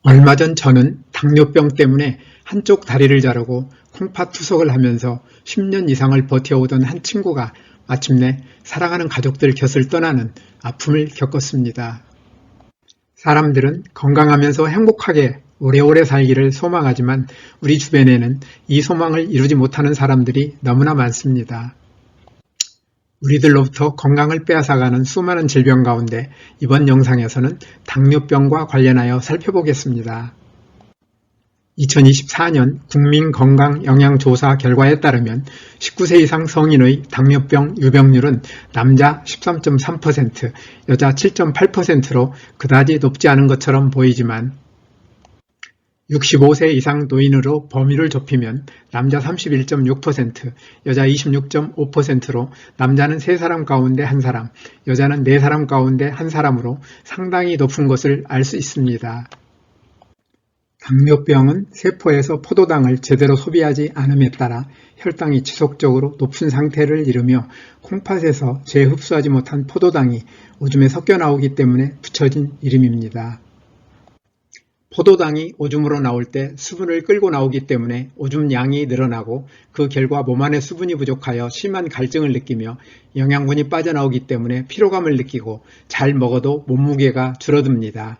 얼마 전 저는 당뇨병 때문에 한쪽 다리를 자르고 콩팥 투석을 하면서 10년 이상을 버텨오던 한 친구가 마침내 사랑하는 가족들 곁을 떠나는 아픔을 겪었습니다. 사람들은 건강하면서 행복하게 오래오래 살기를 소망하지만 우리 주변에는 이 소망을 이루지 못하는 사람들이 너무나 많습니다. 우리들로부터 건강을 빼앗아가는 수많은 질병 가운데 이번 영상에서는 당뇨병과 관련하여 살펴보겠습니다. 2024년 국민건강영양조사 결과에 따르면 19세 이상 성인의 당뇨병 유병률은 남자 13.3%, 여자 7.8%로 그다지 높지 않은 것처럼 보이지만 65세 이상 노인으로 범위를 좁히면 남자 31.6%, 여자 26.5%로 남자는 3사람 가운데 1사람, 여자는 4사람 가운데 1사람으로 상당히 높은 것을 알 수 있습니다. 당뇨병은 세포에서 포도당을 제대로 소비하지 않음에 따라 혈당이 지속적으로 높은 상태를 이루며 콩팥에서 재흡수하지 못한 포도당이 오줌에 섞여 나오기 때문에 붙여진 이름입니다. 포도당이 오줌으로 나올 때 수분을 끌고 나오기 때문에 오줌 양이 늘어나고 그 결과 몸 안에 수분이 부족하여 심한 갈증을 느끼며 영양분이 빠져나오기 때문에 피로감을 느끼고 잘 먹어도 몸무게가 줄어듭니다.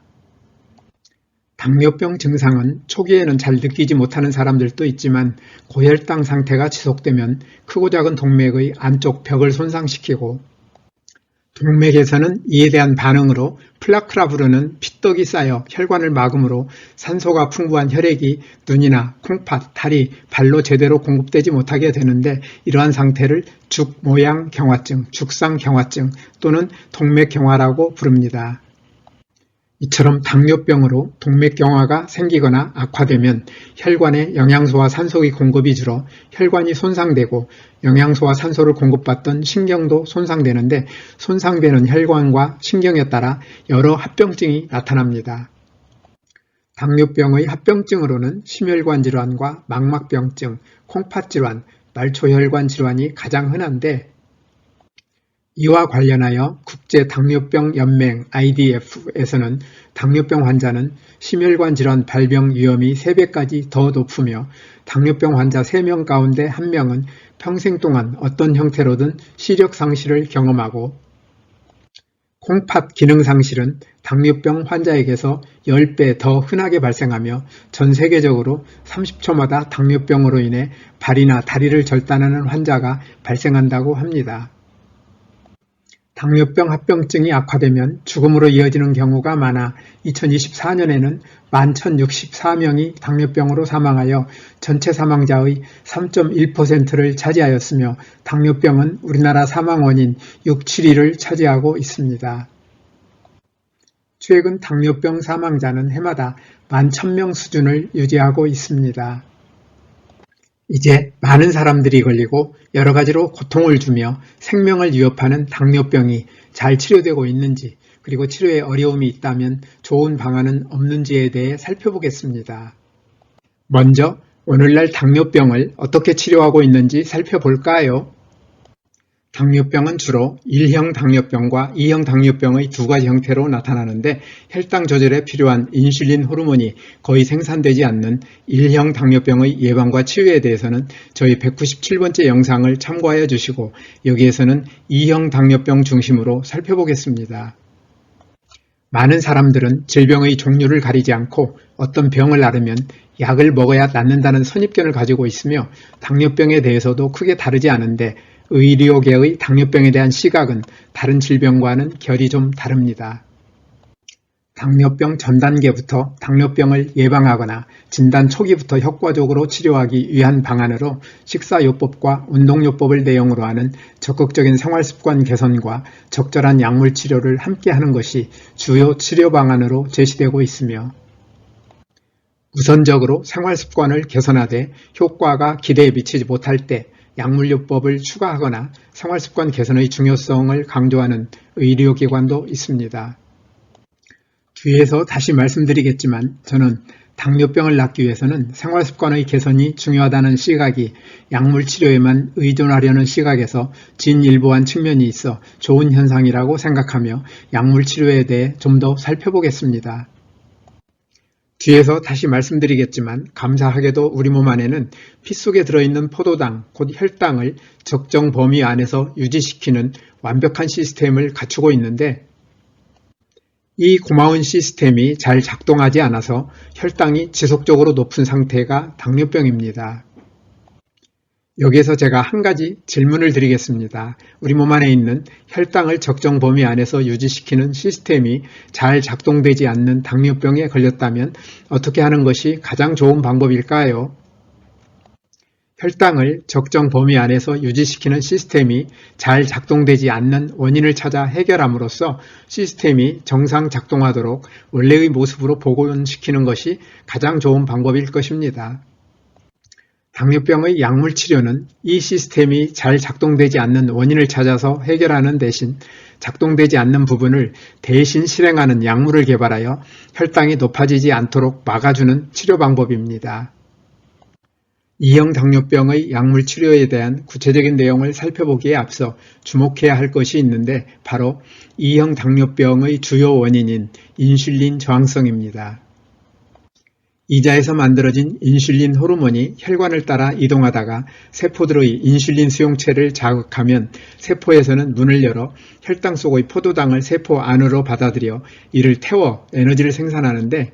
당뇨병 증상은 초기에는 잘 느끼지 못하는 사람들도 있지만 고혈당 상태가 지속되면 크고 작은 동맥의 안쪽 벽을 손상시키고 동맥에서는 이에 대한 반응으로 플라크라 부르는 핏떡이 쌓여 혈관을 막으므로 산소가 풍부한 혈액이 눈이나 콩팥, 다리, 발로 제대로 공급되지 못하게 되는데 이러한 상태를 죽모양 경화증, 죽상 경화증 또는 동맥 경화라고 부릅니다. 이처럼 당뇨병으로 동맥경화가 생기거나 악화되면 혈관에 영양소와 산소의 공급이 줄어 혈관이 손상되고 영양소와 산소를 공급받던 신경도 손상되는데 손상되는 혈관과 신경에 따라 여러 합병증이 나타납니다. 당뇨병의 합병증으로는 심혈관 질환과 망막병증, 콩팥 질환, 말초혈관 질환이 가장 흔한데 이와 관련하여 국제당뇨병연맹 IDF에서는 당뇨병 환자는 심혈관 질환 발병 위험이 3배까지 더 높으며 당뇨병 환자 3명 가운데 1명은 평생 동안 어떤 형태로든 시력 상실을 경험하고 콩팥 기능 상실은 당뇨병 환자에게서 10배 더 흔하게 발생하며 전 세계적으로 30초마다 당뇨병으로 인해 발이나 다리를 절단하는 환자가 발생한다고 합니다. 당뇨병 합병증이 악화되면 죽음으로 이어지는 경우가 많아 2024년에는 11,064명이 당뇨병으로 사망하여 전체 사망자의 3.1%를 차지하였으며 당뇨병은 우리나라 사망 원인 6, 7위를 차지하고 있습니다. 최근 당뇨병 사망자는 해마다 11,000명 수준을 유지하고 있습니다. 이제 많은 사람들이 걸리고 여러 가지로 고통을 주며 생명을 위협하는 당뇨병이 잘 치료되고 있는지 그리고 치료에 어려움이 있다면 좋은 방안은 없는지에 대해 살펴보겠습니다. 먼저 오늘날 당뇨병을 어떻게 치료하고 있는지 살펴볼까요? 당뇨병은 주로 1형 당뇨병과 2형 당뇨병의 두 가지 형태로 나타나는데 혈당 조절에 필요한 인슐린 호르몬이 거의 생산되지 않는 1형 당뇨병의 예방과 치유에 대해서는 저희 197번째 영상을 참고하여 주시고 여기에서는 2형 당뇨병 중심으로 살펴보겠습니다. 많은 사람들은 질병의 종류를 가리지 않고 어떤 병을 앓으면 약을 먹어야 낫는다는 선입견을 가지고 있으며 당뇨병에 대해서도 크게 다르지 않은데 의료계의 당뇨병에 대한 시각은 다른 질병과는 결이 좀 다릅니다. 당뇨병 전 단계부터 당뇨병을 예방하거나 진단 초기부터 효과적으로 치료하기 위한 방안으로 식사요법과 운동요법을 내용으로 하는 적극적인 생활습관 개선과 적절한 약물 치료를 함께 하는 것이 주요 치료 방안으로 제시되고 있으며 우선적으로 생활습관을 개선하되 효과가 기대에 미치지 못할 때 약물요법을 추가하거나 생활습관 개선의 중요성을 강조하는 의료기관도 있습니다. 뒤에서 다시 말씀드리겠지만 저는 당뇨병을 낫기 위해서는 생활습관의 개선이 중요하다는 시각이 약물치료에만 의존하려는 시각에서 진일보한 측면이 있어 좋은 현상이라고 생각하며 약물치료에 대해 좀 더 살펴보겠습니다. 뒤에서 다시 말씀드리겠지만 감사하게도 우리 몸 안에는 피 속에 들어있는 포도당, 곧 혈당을 적정 범위 안에서 유지시키는 완벽한 시스템을 갖추고 있는데 이 고마운 시스템이 잘 작동하지 않아서 혈당이 지속적으로 높은 상태가 당뇨병입니다. 여기에서 제가 한 가지 질문을 드리겠습니다. 우리 몸 안에 있는 혈당을 적정 범위 안에서 유지시키는 시스템이 잘 작동되지 않는 당뇨병에 걸렸다면 어떻게 하는 것이 가장 좋은 방법일까요? 혈당을 적정 범위 안에서 유지시키는 시스템이 잘 작동되지 않는 원인을 찾아 해결함으로써 시스템이 정상 작동하도록 원래의 모습으로 복원시키는 것이 가장 좋은 방법일 것입니다. 당뇨병의 약물 치료는 이 시스템이 잘 작동되지 않는 원인을 찾아서 해결하는 대신 작동되지 않는 부분을 대신 실행하는 약물을 개발하여 혈당이 높아지지 않도록 막아주는 치료 방법입니다. 2형 당뇨병의 약물 치료에 대한 구체적인 내용을 살펴보기에 앞서 주목해야 할 것이 있는데 바로 2형 당뇨병의 주요 원인인 인슐린 저항성입니다. 이자에서 만들어진 인슐린 호르몬이 혈관을 따라 이동하다가 세포들의 인슐린 수용체를 자극하면 세포에서는 문을 열어 혈당 속의 포도당을 세포 안으로 받아들여 이를 태워 에너지를 생산하는데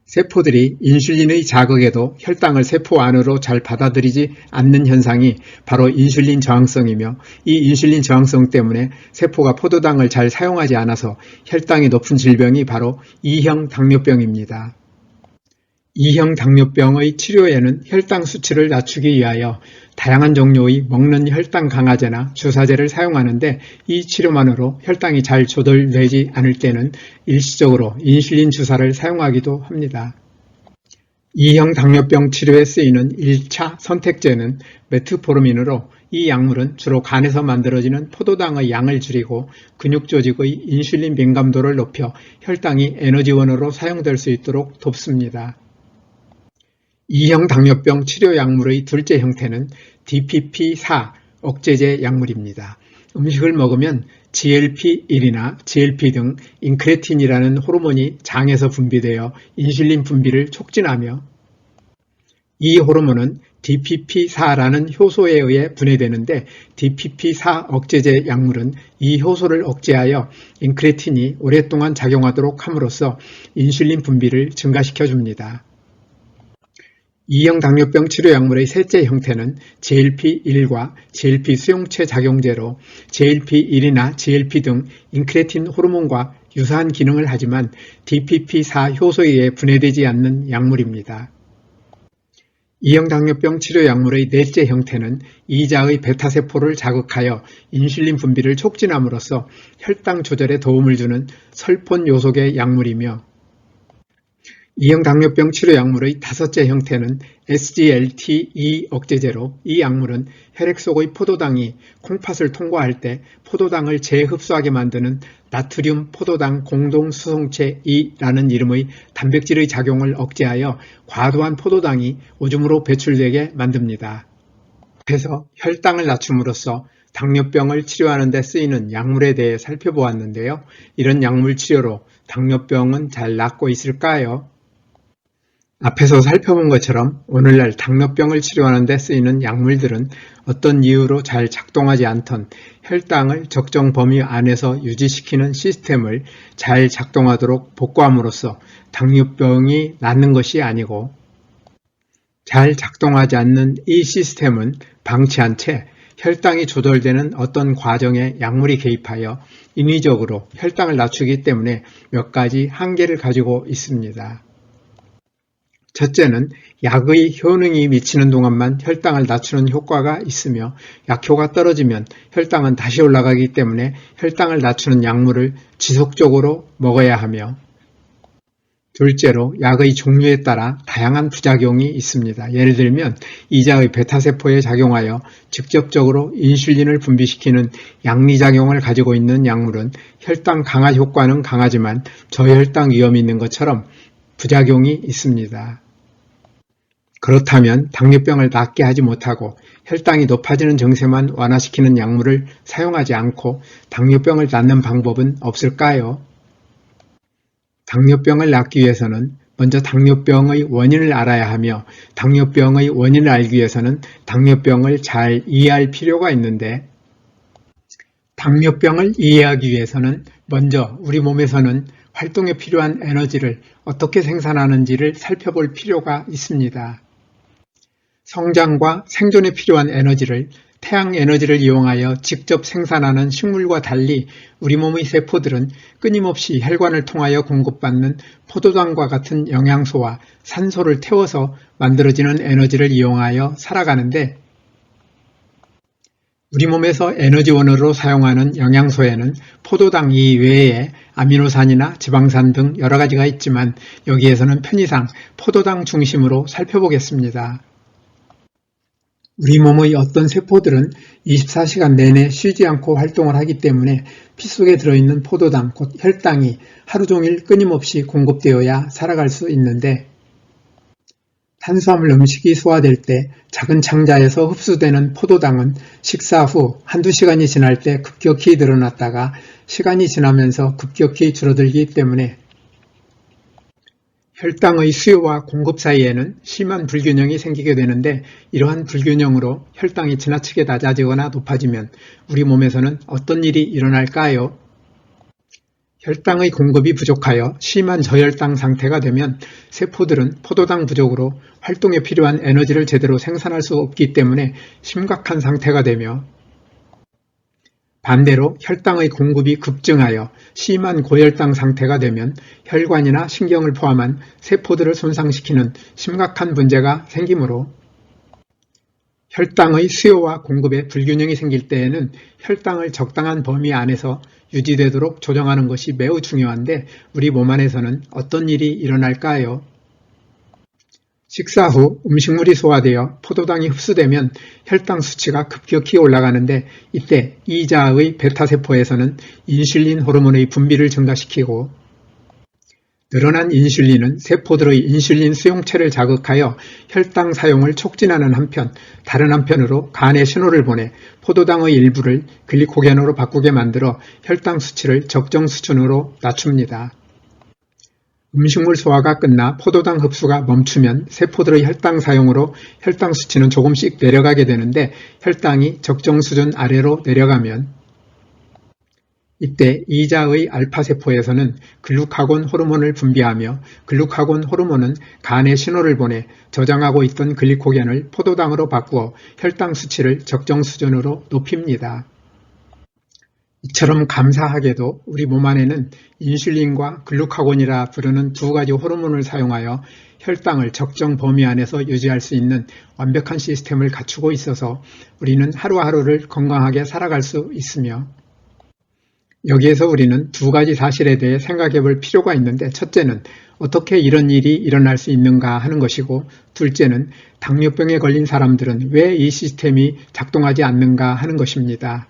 세포들이 인슐린의 자극에도 혈당을 세포 안으로 잘 받아들이지 않는 현상이 바로 인슐린 저항성이며 이 인슐린 저항성 때문에 세포가 포도당을 잘 사용하지 않아서 혈당이 높은 질병이 바로 2형 당뇨병입니다. 2형 당뇨병의 치료에는 혈당 수치를 낮추기 위하여 다양한 종류의 먹는 혈당 강화제나 주사제를 사용하는데 이 치료만으로 혈당이 잘 조절되지 않을 때는 일시적으로 인슐린 주사를 사용하기도 합니다. 2형 당뇨병 치료에 쓰이는 1차 선택제는 메트포르민으로 이 약물은 주로 간에서 만들어지는 포도당의 양을 줄이고 근육 조직의 인슐린 민감도를 높여 혈당이 에너지원으로 사용될 수 있도록 돕습니다. 2형 당뇨병 치료 약물의 둘째 형태는 DPP-4 억제제 약물입니다. 음식을 먹으면 GLP-1이나 GLP 등 인크레틴이라는 호르몬이 장에서 분비되어 인슐린 분비를 촉진하며 이 호르몬은 DPP-4라는 효소에 의해 분해되는데 DPP-4 억제제 약물은 이 효소를 억제하여 인크레틴이 오랫동안 작용하도록 함으로써 인슐린 분비를 증가시켜 줍니다. 2형 당뇨병 치료 약물의 셋째 형태는 GLP-1과 GLP 수용체 작용제로 GLP-1이나 GLP 등 인크레틴 호르몬과 유사한 기능을 하지만 DPP-4 효소에 의해 분해되지 않는 약물입니다. 2형 당뇨병 치료 약물의 넷째 형태는 이자의 베타세포를 자극하여 인슐린 분비를 촉진함으로써 혈당 조절에 도움을 주는 설폰 요속의 약물이며 2형 당뇨병 치료 약물의 다섯째 형태는 SGLT2 억제제로 이 약물은 혈액 속의 포도당이 콩팥을 통과할 때 포도당을 재흡수하게 만드는 나트륨 포도당 공동수송체 2라는 이름의 단백질의 작용을 억제하여 과도한 포도당이 오줌으로 배출되게 만듭니다. 그래서 혈당을 낮춤으로써 당뇨병을 치료하는 데 쓰이는 약물에 대해 살펴보았는데요. 이런 약물 치료로 당뇨병은 잘 낫고 있을까요? 앞에서 살펴본 것처럼 오늘날 당뇨병을 치료하는 데 쓰이는 약물들은 어떤 이유로 잘 작동하지 않던 혈당을 적정 범위 안에서 유지시키는 시스템을 잘 작동하도록 복구함으로써 당뇨병이 낫는 것이 아니고 잘 작동하지 않는 이 시스템은 방치한 채 혈당이 조절되는 어떤 과정에 약물이 개입하여 인위적으로 혈당을 낮추기 때문에 몇 가지 한계를 가지고 있습니다. 첫째는 약의 효능이 미치는 동안만 혈당을 낮추는 효과가 있으며 약효가 떨어지면 혈당은 다시 올라가기 때문에 혈당을 낮추는 약물을 지속적으로 먹어야 하며 둘째로 약의 종류에 따라 다양한 부작용이 있습니다. 예를 들면 이자의 베타세포에 작용하여 직접적으로 인슐린을 분비시키는 양리작용을 가지고 있는 약물은 혈당 강화 효과는 강하지만 저혈당 위험이 있는 것처럼 부작용이 있습니다. 그렇다면 당뇨병을 낫게 하지 못하고 혈당이 높아지는 증세만 완화시키는 약물을 사용하지 않고 당뇨병을 낫는 방법은 없을까요? 당뇨병을 낫기 위해서는 먼저 당뇨병의 원인을 알아야 하며 당뇨병의 원인을 알기 위해서는 당뇨병을 잘 이해할 필요가 있는데 당뇨병을 이해하기 위해서는 먼저 우리 몸에서는 활동에 필요한 에너지를 어떻게 생산하는지를 살펴볼 필요가 있습니다. 성장과 생존에 필요한 에너지를 태양 에너지를 이용하여 직접 생산하는 식물과 달리 우리 몸의 세포들은 끊임없이 혈관을 통하여 공급받는 포도당과 같은 영양소와 산소를 태워서 만들어지는 에너지를 이용하여 살아가는데 우리 몸에서 에너지원으로 사용하는 영양소에는 포도당 이외에 아미노산이나 지방산 등 여러 가지가 있지만 여기에서는 편의상 포도당 중심으로 살펴보겠습니다. 우리 몸의 어떤 세포들은 24시간 내내 쉬지 않고 활동을 하기 때문에 피 속에 들어있는 포도당, 곧 혈당이 하루 종일 끊임없이 공급되어야 살아갈 수 있는데 탄수화물 음식이 소화될 때 작은 창자에서 흡수되는 포도당은 식사 후 한두 시간이 지날 때 급격히 늘어났다가 시간이 지나면서 급격히 줄어들기 때문에 혈당의 수요와 공급 사이에는 심한 불균형이 생기게 되는데 이러한 불균형으로 혈당이 지나치게 낮아지거나 높아지면 우리 몸에서는 어떤 일이 일어날까요? 혈당의 공급이 부족하여 심한 저혈당 상태가 되면 세포들은 포도당 부족으로 활동에 필요한 에너지를 제대로 생산할 수 없기 때문에 심각한 상태가 되며 반대로 혈당의 공급이 급증하여 심한 고혈당 상태가 되면 혈관이나 신경을 포함한 세포들을 손상시키는 심각한 문제가 생기므로 혈당의 수요와 공급에 불균형이 생길 때에는 혈당을 적당한 범위 안에서 유지되도록 조정하는 것이 매우 중요한데 우리 몸 안에서는 어떤 일이 일어날까요? 식사 후 음식물이 소화되어 포도당이 흡수되면 혈당 수치가 급격히 올라가는데 이때 이자의 베타세포에서는 인슐린 호르몬의 분비를 증가시키고 늘어난 인슐린은 세포들의 인슐린 수용체를 자극하여 혈당 사용을 촉진하는 한편 다른 한편으로 간에 신호를 보내 포도당의 일부를 글리코겐으로 바꾸게 만들어 혈당 수치를 적정 수준으로 낮춥니다. 음식물 소화가 끝나 포도당 흡수가 멈추면 세포들의 혈당 사용으로 혈당 수치는 조금씩 내려가게 되는데 혈당이 적정 수준 아래로 내려가면 이때 이자의 알파세포에서는 글루카곤 호르몬을 분비하며 글루카곤 호르몬은 간에 신호를 보내 저장하고 있던 글리코겐을 포도당으로 바꾸어 혈당 수치를 적정 수준으로 높입니다. 이처럼 감사하게도 우리 몸 안에는 인슐린과 글루카곤이라 부르는 두 가지 호르몬을 사용하여 혈당을 적정 범위 안에서 유지할 수 있는 완벽한 시스템을 갖추고 있어서 우리는 하루하루를 건강하게 살아갈 수 있으며 여기에서 우리는 두 가지 사실에 대해 생각해 볼 필요가 있는데 첫째는 어떻게 이런 일이 일어날 수 있는가 하는 것이고 둘째는 당뇨병에 걸린 사람들은 왜 이 시스템이 작동하지 않는가 하는 것입니다.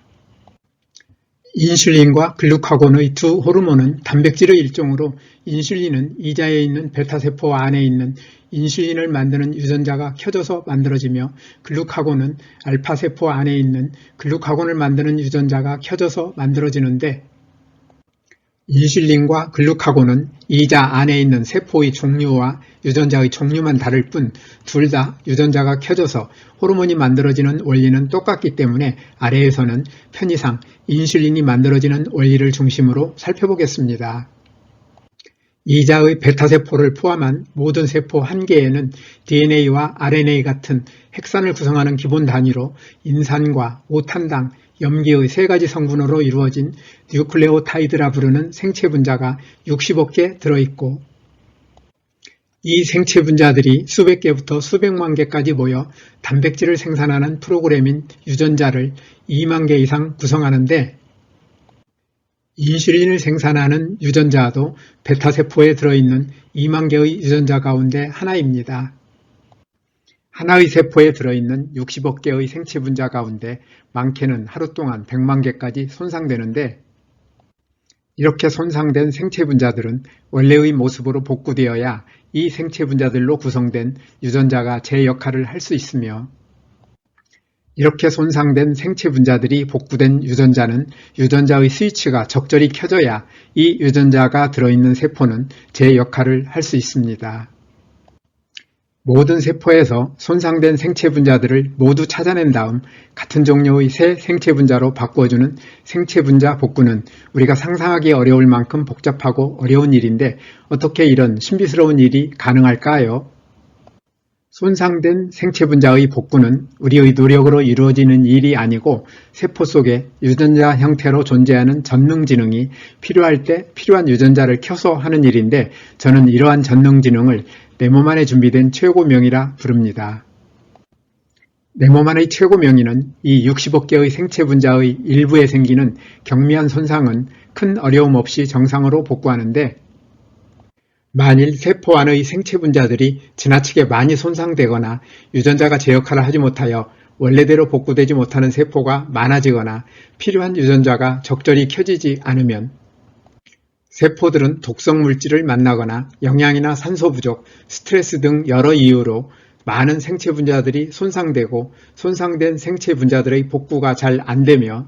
인슐린과 글루카곤의 두 호르몬은 단백질의 일종으로 인슐린은 이자에 있는 베타세포 안에 있는 인슐린을 만드는 유전자가 켜져서 만들어지며 글루카곤은 알파세포 안에 있는 글루카곤을 만드는 유전자가 켜져서 만들어지는데 인슐린과 글루카곤은 이자 안에 있는 세포의 종류와 유전자의 종류만 다를 뿐 둘 다 유전자가 켜져서 호르몬이 만들어지는 원리는 똑같기 때문에 아래에서는 편의상 인슐린이 만들어지는 원리를 중심으로 살펴보겠습니다. 이자의 베타세포를 포함한 모든 세포 한 개에는 DNA와 RNA 같은 핵산을 구성하는 기본 단위로 인산과 오탄당, 염기의 세 가지 성분으로 이루어진 뉴클레오타이드라 부르는 생체 분자가 60억 개 들어있고 이 생체 분자들이 수백 개부터 수백만 개까지 모여 단백질을 생산하는 프로그램인 유전자를 2만 개 이상 구성하는데 인슐린을 생산하는 유전자도 베타세포에 들어있는 2만 개의 유전자 가운데 하나입니다. 하나의 세포에 들어있는 60억 개의 생체 분자 가운데 많게는 하루 동안 100만 개까지 손상되는데 이렇게 손상된 생체 분자들은 원래의 모습으로 복구되어야 이 생체 분자들로 구성된 유전자가 제 역할을 할 수 있으며 이렇게 손상된 생체 분자들이 복구된 유전자는 유전자의 스위치가 적절히 켜져야 이 유전자가 들어있는 세포는 제 역할을 할 수 있습니다. 모든 세포에서 손상된 생체 분자들을 모두 찾아낸 다음 같은 종류의 새 생체 분자로 바꿔주는 생체 분자 복구는 우리가 상상하기 어려울 만큼 복잡하고 어려운 일인데 어떻게 이런 신비스러운 일이 가능할까요? 손상된 생체 분자의 복구는 우리의 노력으로 이루어지는 일이 아니고 세포 속에 유전자 형태로 존재하는 전능지능이 필요할 때 필요한 유전자를 켜서 하는 일인데 저는 이러한 전능지능을 내 몸 안에 준비된 최고명의라 부릅니다. 내 몸 안의 최고명의는 이 60억 개의 생체 분자의 일부에 생기는 경미한 손상은 큰 어려움 없이 정상으로 복구하는데 만일 세포 안의 생체 분자들이 지나치게 많이 손상되거나 유전자가 제 역할을 하지 못하여 원래대로 복구되지 못하는 세포가 많아지거나 필요한 유전자가 적절히 켜지지 않으면 세포들은 독성 물질을 만나거나 영양이나 산소 부족, 스트레스 등 여러 이유로 많은 생체 분자들이 손상되고 손상된 생체 분자들의 복구가 잘 안되며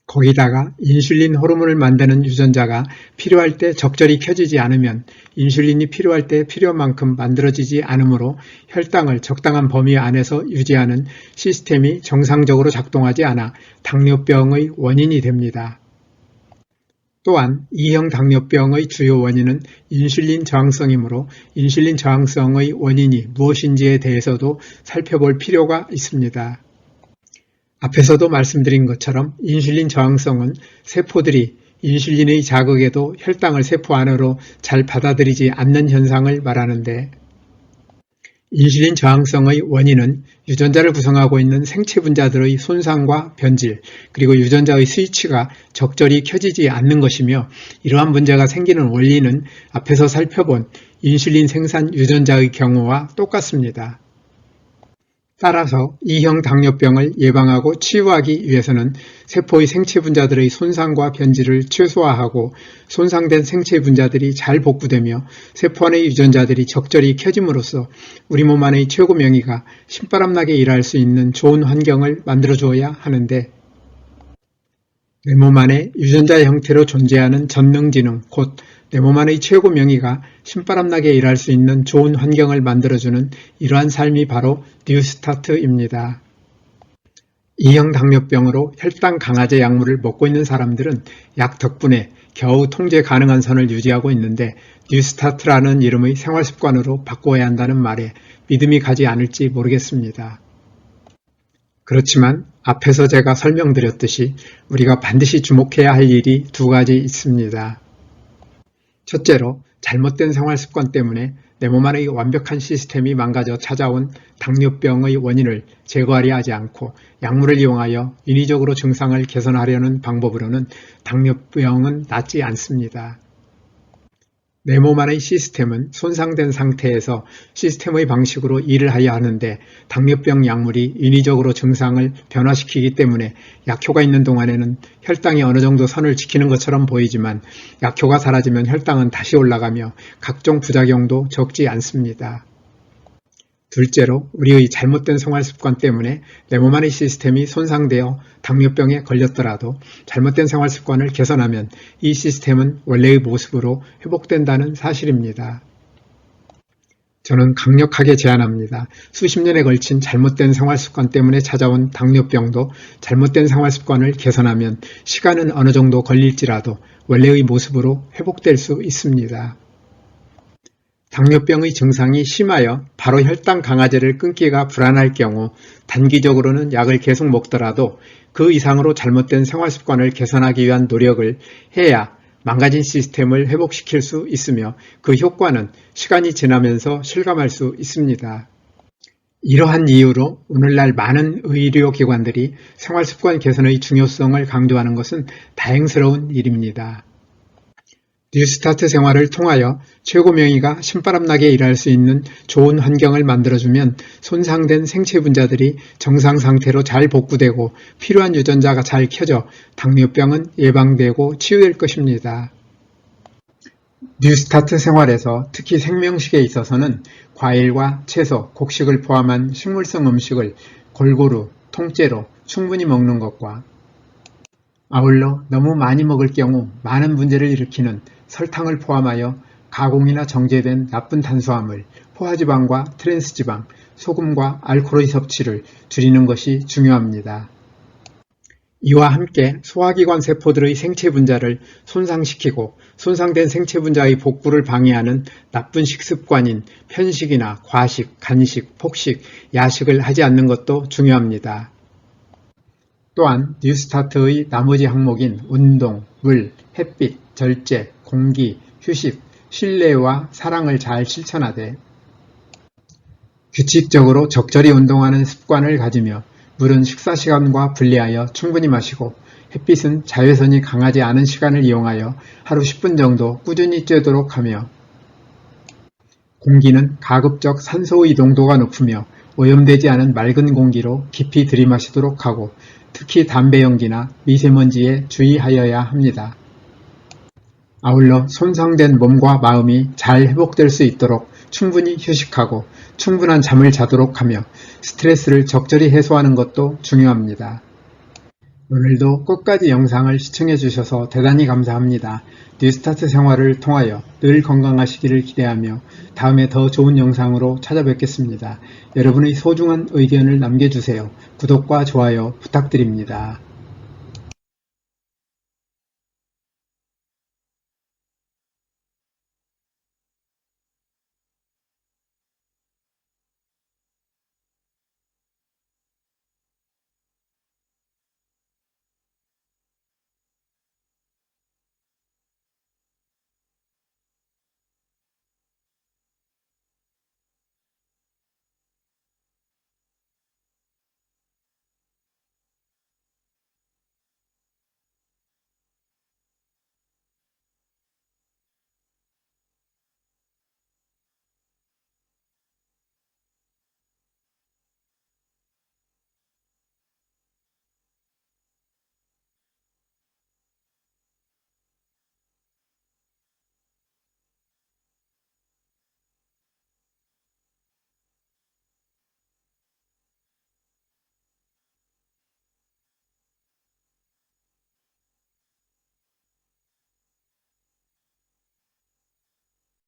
거기다가 인슐린 호르몬을 만드는 유전자가 필요할 때 적절히 켜지지 않으면 인슐린이 필요할 때 필요한 만큼 만들어지지 않으므로 혈당을 적당한 범위 안에서 유지하는 시스템이 정상적으로 작동하지 않아 당뇨병의 원인이 됩니다. 또한 2형 당뇨병의 주요 원인은 인슐린 저항성이므로 인슐린 저항성의 원인이 무엇인지에 대해서도 살펴볼 필요가 있습니다. 앞에서도 말씀드린 것처럼 인슐린 저항성은 세포들이 인슐린의 자극에도 혈당을 세포 안으로 잘 받아들이지 않는 현상을 말하는데 인슐린 저항성의 원인은 유전자를 구성하고 있는 생체 분자들의 손상과 변질, 그리고 유전자의 스위치가 적절히 켜지지 않는 것이며 이러한 문제가 생기는 원리는 앞에서 살펴본 인슐린 생산 유전자의 경우와 똑같습니다. 따라서 2형 당뇨병을 예방하고 치유하기 위해서는 세포의 생체 분자들의 손상과 변질을 최소화하고 손상된 생체 분자들이 잘 복구되며 세포 안의 유전자들이 적절히 켜짐으로써 우리 몸 안의 최고 명의가 신바람나게 일할 수 있는 좋은 환경을 만들어 주어야 하는데 내 몸 안에 유전자 형태로 존재하는 전능지능, 곧 내 몸 안의 최고 명의가 신바람나게 일할 수 있는 좋은 환경을 만들어주는 이러한 삶이 바로 뉴스타트입니다. 2형 당뇨병으로 혈당 강화제 약물을 먹고 있는 사람들은 약 덕분에 겨우 통제 가능한 선을 유지하고 있는데 뉴스타트라는 이름의 생활습관으로 바꿔야 한다는 말에 믿음이 가지 않을지 모르겠습니다. 그렇지만 앞에서 제가 설명드렸듯이 우리가 반드시 주목해야 할 일이 두 가지 있습니다. 첫째로 잘못된 생활습관 때문에 내 몸 안의 완벽한 시스템이 망가져 찾아온 당뇨병의 원인을 제거하려 하지 않고 약물을 이용하여 인위적으로 증상을 개선하려는 방법으로는 당뇨병은 낫지 않습니다. 내 몸 안의 시스템은 손상된 상태에서 시스템의 방식으로 일을 하여야 하는데 당뇨병 약물이 인위적으로 증상을 변화시키기 때문에 약효가 있는 동안에는 혈당이 어느 정도 선을 지키는 것처럼 보이지만 약효가 사라지면 혈당은 다시 올라가며 각종 부작용도 적지 않습니다. 둘째로 우리의 잘못된 생활습관 때문에 내 몸 안의 시스템이 손상되어 당뇨병에 걸렸더라도 잘못된 생활습관을 개선하면 이 시스템은 원래의 모습으로 회복된다는 사실입니다. 저는 강력하게 제안합니다. 수십 년에 걸친 잘못된 생활습관 때문에 찾아온 당뇨병도 잘못된 생활습관을 개선하면 시간은 어느 정도 걸릴지라도 원래의 모습으로 회복될 수 있습니다. 당뇨병의 증상이 심하여 바로 혈당 강화제를 끊기가 불안할 경우 단기적으로는 약을 계속 먹더라도 그 이상으로 잘못된 생활습관을 개선하기 위한 노력을 해야 망가진 시스템을 회복시킬 수 있으며 그 효과는 시간이 지나면서 실감할 수 있습니다. 이러한 이유로 오늘날 많은 의료기관들이 생활습관 개선의 중요성을 강조하는 것은 다행스러운 일입니다. 뉴스타트 생활을 통하여 최고 명의가 신바람나게 일할 수 있는 좋은 환경을 만들어주면 손상된 생체 분자들이 정상 상태로 잘 복구되고 필요한 유전자가 잘 켜져 당뇨병은 예방되고 치유될 것입니다. 뉴스타트 생활에서 특히 생명식에 있어서는 과일과 채소, 곡식을 포함한 식물성 음식을 골고루, 통째로 충분히 먹는 것과 아울러 너무 많이 먹을 경우 많은 문제를 일으키는 설탕을 포함하여 가공이나 정제된 나쁜 탄수화물, 포화지방과 트랜스지방, 소금과 알코올의 섭취를 줄이는 것이 중요합니다. 이와 함께 소화기관 세포들의 생체 분자를 손상시키고 손상된 생체 분자의 복구를 방해하는 나쁜 식습관인 편식이나 과식, 간식, 폭식, 야식을 하지 않는 것도 중요합니다. 또한 뉴스타트의 나머지 항목인 운동, 물, 햇빛, 절제, 공기, 휴식, 신뢰와 사랑을 잘 실천하되 규칙적으로 적절히 운동하는 습관을 가지며 물은 식사 시간과 분리하여 충분히 마시고 햇빛은 자외선이 강하지 않은 시간을 이용하여 하루 10분 정도 꾸준히 쬐도록 하며 공기는 가급적 산소의 농도가 높으며 오염되지 않은 맑은 공기로 깊이 들이마시도록 하고 특히 담배 연기나 미세먼지에 주의하여야 합니다. 아울러 손상된 몸과 마음이 잘 회복될 수 있도록 충분히 휴식하고 충분한 잠을 자도록 하며 스트레스를 적절히 해소하는 것도 중요합니다. 오늘도 끝까지 영상을 시청해 주셔서 대단히 감사합니다. 뉴스타트 생활을 통하여 늘 건강하시기를 기대하며 다음에 더 좋은 영상으로 찾아뵙겠습니다. 여러분의 소중한 의견을 남겨주세요. 구독과 좋아요 부탁드립니다.